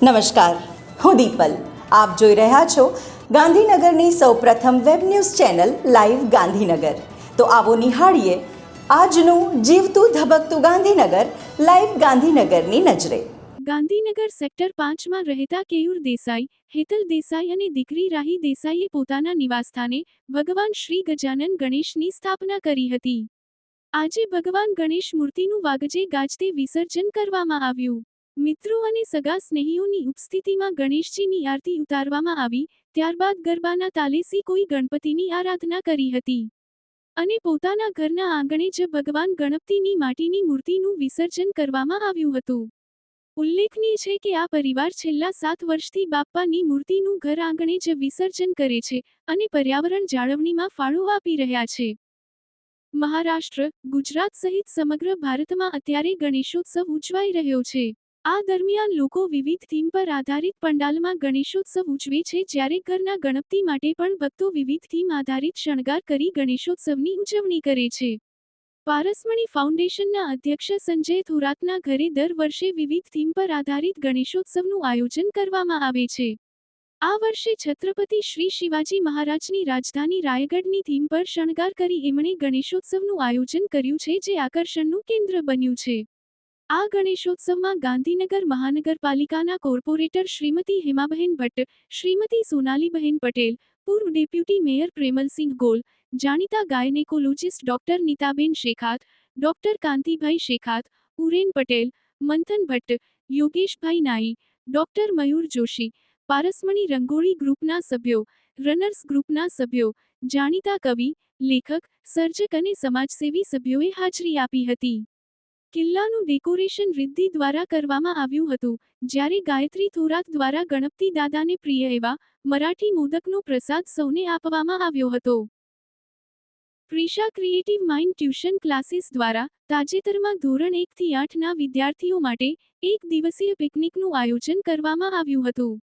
નમસ્કાર, હું દીપલ. આપ જોઈ રહ્યા છો ગાંધીનગરની સૌપ્રથમ web news channel live Gandhinagar. તો આવો નિહાળીએ આજનું જીવતું ધબકતું ગાંધીનગર લાઈવ ગાંધીનગરની નજરે. ગાંધીનગર સેક્ટર 5માં રહેતા કેયુર દેસાઈ, હેતલ દેસાઈ અને દીકરી રાહી દેસાઈએ પોતાના નિવાસસ્થાને ભગવાન શ્રી ગજાનન ગણેશની સ્થાપના કરી હતી. આજે ભગવાન ગણેશ મૂર્તિનું વાગજે ગાજતે વિસર્જન કરવામાં આવ્યું. મિત્રો અને સગા સ્નેહીઓની ઉપસ્થિતિમાં ગણેશજીની આરતી ઉતારવામાં આવી. ત્યારબાદ ગરબાના તાલે કોઈ ગણપતિની આરાધના કરી હતી અને પોતાના ઘરના આંગણે જ ભગવાન ગણપતિની માટીની મૂર્તિનું વિસર્જન કરવામાં આવ્યું હતું. ઉલ્લેખનીય છે કે આ પરિવાર છેલ્લા 7 વર્ષથી બાપ્પાની મૂર્તિનું ઘર આંગણે જ વિસર્જન કરે છે અને પર્યાવરણ જાળવણીમાં ફાળો આપી રહ્યા છે. મહારાષ્ટ્ર, ગુજરાત સહિત સમગ્ર ભારતમાં અત્યારે ગણેશોત્સવ ઉજવાઈ રહ્યો છે. આ દરમિયાન લોકો વિવિધ થીમ પર આધારિત પંડાલમાં ગણેશોત્સવ ઉજવે છે, જ્યારે ઘરના ગણપતિ માટે પણ ભક્તો વિવિધ થીમ આધારિત શણગાર કરી ગણેશોત્સવની ઉજવણી કરે છે. પારસમણી ફાઉન્ડેશનના અધ્યક્ષ સંજય થોરાતના ઘરે દર વર્ષે વિવિધ થીમ પર આધારિત ગણેશોત્સવનું આયોજન કરવામાં આવે છે. આ વર્ષે છત્રપતિ શ્રી શિવાજી મહારાજની રાજધાની રાયગઢની થીમ પર શણગાર કરી એમણે ગણેશોત્સવનું આયોજન કર્યું છે, જે આકર્ષણનું કેન્દ્ર બન્યું છે. આ ગણેશોત્સવમાં ગાંધીનગર મહાનગરપાલિકાના કોર્પોરેટર શ્રીમતી હેમાબહેન ભટ્ટ, શ્રીમતી સોનાલીબહેન પટેલ, પૂર્વ ડેપ્યુટી મેયર પ્રેમલસિંહ ગોલ, જાણીતા gynaecologist doctor Nitaben Shekhat, doctor Kantibhai Shekhat, Uren Patel, Manthan Bhatt, Yogeshbhai Nai, doctor Mayur Joshi, Parasmani Rangoli ગ્રુપના સભ્યો, રનર્સ ગ્રુપના સભ્યો, જાણીતા કવિ, લેખક, સર્જક અને સમાજસેવી સભ્યોએ હાજરી આપી હતી. કિલ્લાનું ડેકોરેશન રિદ્ધિ દ્વારા કરવામાં આવ્યું હતું, જ્યારે ગાયત્રી થોરાત દ્વારા ગણપતિ દાદાને પ્રિય એવા મરાઠી મોદકનો પ્રસાદ સૌને આપવામાં આવ્યો હતો. Prisha creative mind tuition classes દ્વારા તાજેતરમાં ધોરણ 1 થી 8ના વિદ્યાર્થીઓ માટે એક દિવસીય પિકનિકનું આયોજન કરવામાં આવ્યું હતું.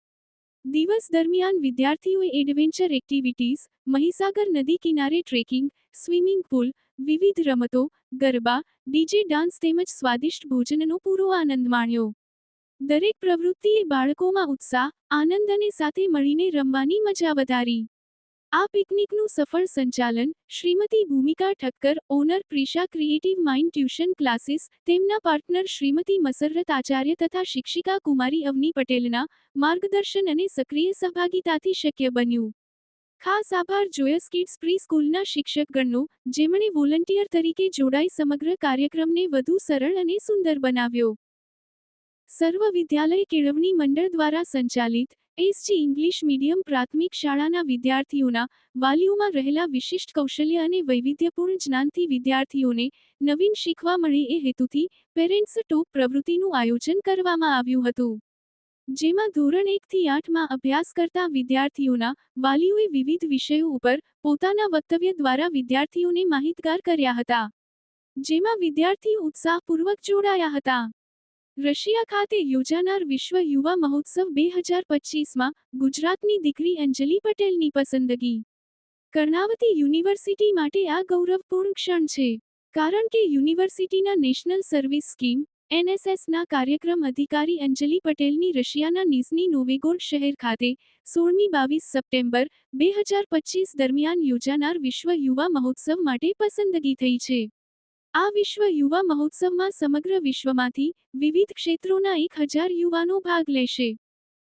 દિવસ દરમિયાન વિદ્યાર્થીઓએ એડવેન્ચર એક્ટિવિટીઝ, મહીસાગર નદી કિનારે ટ્રેકિંગ, સ્વિમિંગ પૂલ, વિવિધ રમતો, ગરબા, ડીજે ડાન્સ તેમજ સ્વાદિષ્ટ ભોજનનો પૂરો આનંદ માણ્યો. દરેક પ્રવૃત્તિએ બાળકોમાં ઉત્સાહ, આનંદ અને સાથે મળીને રમવાની મજા વધારી. આ પિકનિકનું સફળ સંચાલન Shrimati Bhumika Thakkar, owner Prisha creative mind tuition classes, તેમના પાર્ટનર શ્રીમતી મસરત આચાર્ય તથા શિક્ષિકા કુમારી અવની પટેલના માર્ગદર્શન અને સક્રિય સહભાગિતાથી શક્ય બન્યું. ખાસ આભાર જોયસ કિડ્સ પ્રી સ્કૂલના શિક્ષકગણનો, જેમણે વોલન્ટિયર તરીકે જોડાઈ સમગ્ર કાર્યક્રમને વધુ સરળ અને સુંદર બનાવ્યો. સર્વ વિદ્યાલય કેળવણી મંડળ દ્વારા સંચાલિત એસજી ઇંગ્લિશ મીડિયમ પ્રાથમિક શાળાના વિદ્યાર્થીઓના વાલીઓમાં રહેલા વિશિષ્ટ કૌશલ્ય અને વૈવિધ્યપૂર્ણ જ્ઞાનથી વિદ્યાર્થીઓને નવીન શીખવા મળે એ હેતુથી પેરેન્ટ્સ ટોક પ્રવૃત્તિનું આયોજન કરવામાં આવ્યું હતું, જેમાં ધોરણ 1 થી 8માં અભ્યાસ કરતા વિદ્યાર્થીઓના વાલીઓએ વિવિધ વિષયો ઉપર પોતાના વક્તવ્ય દ્વારા વિદ્યાર્થીઓને માહિતગાર કર્યા હતા, જેમાં વિદ્યાર્થીઓ ઉત્સાહપૂર્વક જોડાયા હતા. રશિયા ખાતે યોજાનાર વિશ્વ યુવા મહોત્સવ 2025માં ગુજરાતની દીકરી અંજલિ પટેલની પસંદગી. કર્ણાવતી યુનિવર્સિટી માટે આ ગૌરવપૂર્ણ ક્ષણ છે, કારણ કે યુનિવર્સિટીના નેશનલ સર્વિસ સ્કીમ NSSના કાર્યક્રમ અધિકારી અંજલિ પટેલની રશિયાના નિઝની નોવેગોર્ડ શહેર ખાતે 16-22 સપ્ટેમ્બર 2025 દરમિયાન યોજાનાર વિશ્વ યુવા મહોત્સવ માટે પસંદગી થઈ છે. આ વિશ્વ યુવા મહોત્સવમાં સમગ્ર વિશ્વમાંથી વિવિધ ક્ષેત્રોના 1000 યુવાનો ભાગ લેશે.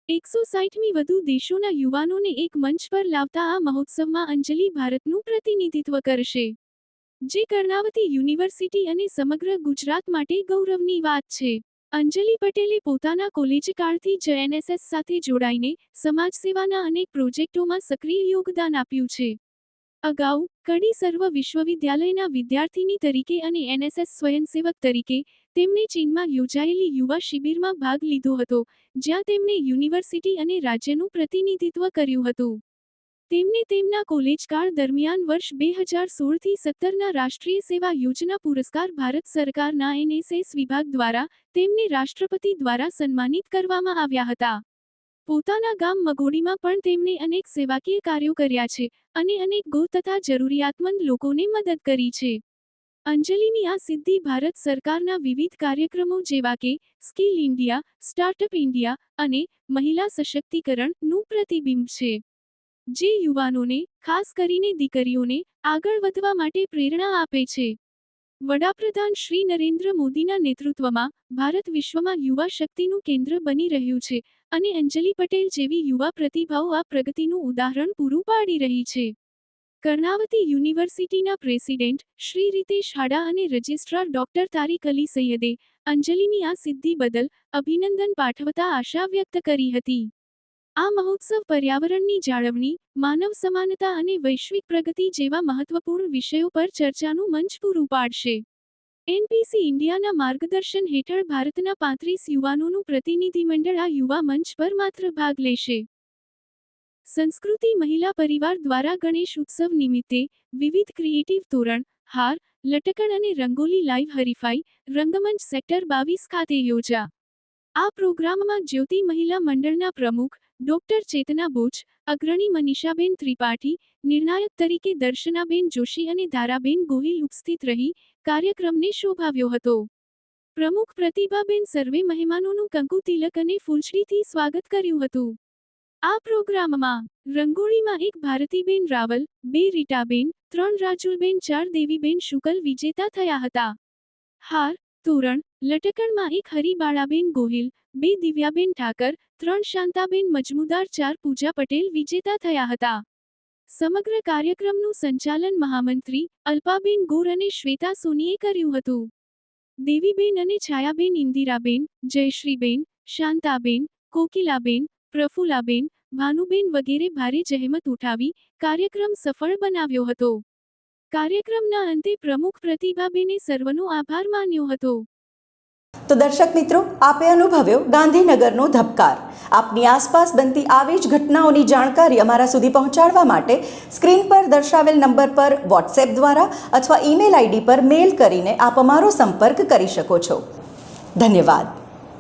160થી વધુ દેશોના યુવાનોને એક મંચ પર લાવતા આ મહોત્સવમાં અંજલિ ભારતનું પ્રતિનિધિત્વ કરશે, જે કર્ણાવતી યુનિવર્સિટી અને સમગ્ર ગુજરાત માટે ગૌરવની વાત છે. અંજલિ પટેલે પોતાના કોલેજકાળથી જ NSS સાથે જોડાઈને સમાજસેવાના અનેક પ્રોજેક્ટોમાં સક્રિય યોગદાન આપ્યું છે. અગાઉ, કડી સર્વ વિશ્વવિદ્યાલયના વિદ્યાર્થીની તરીકે અને NSS સ્વયંસેવક તરીકે તેમણે ચીનમાં યોજાયેલી યુવા શિબિરમાં ભાગ લીધો હતો, જ્યાં તેમણે યુનિવર્સિટી અને રાજ્યનું પ્રતિનિધિત્વ કર્યું હતું. તેમને તેમના કોલેજકાળ દરમિયાન વર્ષ 2016થી 17ના રાષ્ટ્રીય સેવા યોજના પુરસ્કાર ભારત સરકારના NSS વિભાગ દ્વારા તેમને રાષ્ટ્રપતિ દ્વારા સન્માનિત કરવામાં આવ્યા હતા. પોતાના ગામ મગોડીમાં પણ તેમણે અનેક સેવાકીય કાર્યો કર્યા છે અને અનેક ગૌ તથા જરૂરિયાતમંદ લોકોને મદદ કરી છે. અંજલિની આ સિદ્ધિ ભારત સરકારના વિવિધ કાર્યક્રમો જેવા કે સ્કિલ ઇન્ડિયા, સ્ટાર્ટઅપ ઇન્ડિયા અને મહિલા સશક્તિકરણનું પ્રતિબિંબ છે, જે યુવાનોને, ખાસ કરીને દીકરીઓને, આગળ વધવા માટે પ્રેરણા આપે છે. વડાપ્રધાન શ્રી નરેન્દ્ર મોદીના નેતૃત્વમાં ભારત વિશ્વમાં યુવા શક્તિનું કેન્દ્ર બની રહ્યું છે અને અંજલિ પટેલ જેવી યુવા પ્રતિભાઓ આ પ્રગતિનું ઉદાહરણ પૂરું પાડી રહી છે. કર્ણાવતી યુનિવર્સિટીના પ્રેસિડેન્ટ શ્રી રીતેશ હાડા અને રજિસ્ટ્રાર ડોક્ટર તારિક અલી સૈયદે અંજલિની આ સિદ્ધિ બદલ અભિનંદન પાઠવતા આશા વ્યક્ત કરી હતી. આ મહોત્સવ પર્યાવરણની જાળવણી, માનવ સમાનતા અને વૈશ્વિક પ્રગતિ જેવા મહત્વપૂર્ણ વિષયો પર ચર્ચાનું મંચ પૂરું પાડશે. એનપીસી ઇન્ડિયાના માર્ગદર્શન હેઠળ ભારતના 35 યુવાનોનું પ્રતિનિધિમંડળ આ યુવા મંચ પર માત્ર ભાગ લેશે. સંસ્કૃતિ મહિલા પરિવાર દ્વારા ગણેશ ઉત્સવ નિમિત્તે વિવિધ ક્રિએટિવ તોરણ, હાર, લટકણ અને રંગોલી લાઇવ હરીફાઈ રંગમંચ સેક્ટર 22 ખાતે યોજા. આ પ્રોગ્રામમાં જ્યોતિ મહિલા મંડળના પ્રમુખ ડોક્ટર ચેતના બોચ, અગ્રણી મનીષાબેન ત્રિપાઠી, નિર્ણાયક તરીકે દર્શનાબેન જોશી અને ધારાબેન ગોહિલ ઉપસ્થિત રહી કાર્યક્રમને શોભાવ્યો હતો. પ્રમુખ પ્રતિભાબેન સર્વે મહેમાનોનું કંકુ તિલક અને ફૂલછડીથી સ્વાગત કર્યું હતું. આ પ્રોગ્રામમાં રંગોળીમાં 1 ભારતીબેન રાવલ, 2 રીટાબેન, 3 રાજુલબેન, 4 દેવીબેન શુકલ વિજેતા થયા હતા. હાર, તોરણ, લટકણમાં 1 હરિબાળાબેન ગોહિલ, 2 દિવ્યાબેન ઠાકર, 3 શાંતાબેન મજમુદાર, 4 પૂજા પટેલ વિજેતા થયા હતા. સમગ્ર કાર્યક્રમનું સંચાલન મહામંત્રી અલ્પાબેન ગોર અને શ્વેતા સોનીએ કર્યું હતું. દેવીબેન અને છાયાબેન, ઇન્દિરાબેન, જયશ્રીબેન, શાંતાબેન, કોકિલાબેન, પ્રફુલાબેન, ભાનુબેન વગેરે ભારે જહેમત ઉઠાવી કાર્યક્રમ સફળ બનાવ્યો હતો. કાર્યક્રમના અંતે પ્રમુખ પ્રતિભાબેને સર્વનો આભાર માન્યો હતો. તો દર્શક મિત્રો, આપે અનુભવ્યો ગાંધીનગરનો ધબકાર. આપની આસપાસ બનતી આવી જ ઘટનાઓની જાણકારી અમારા સુધી પહોંચાડવા માટે સ્ક્રીન પર દર્શાવેલ નંબર પર વોટ્સએપ દ્વારા અથવા ઈમેલ આઈડી પર મેલ કરીને આપ અમારો સંપર્ક કરી શકો છો. ધન્યવાદ.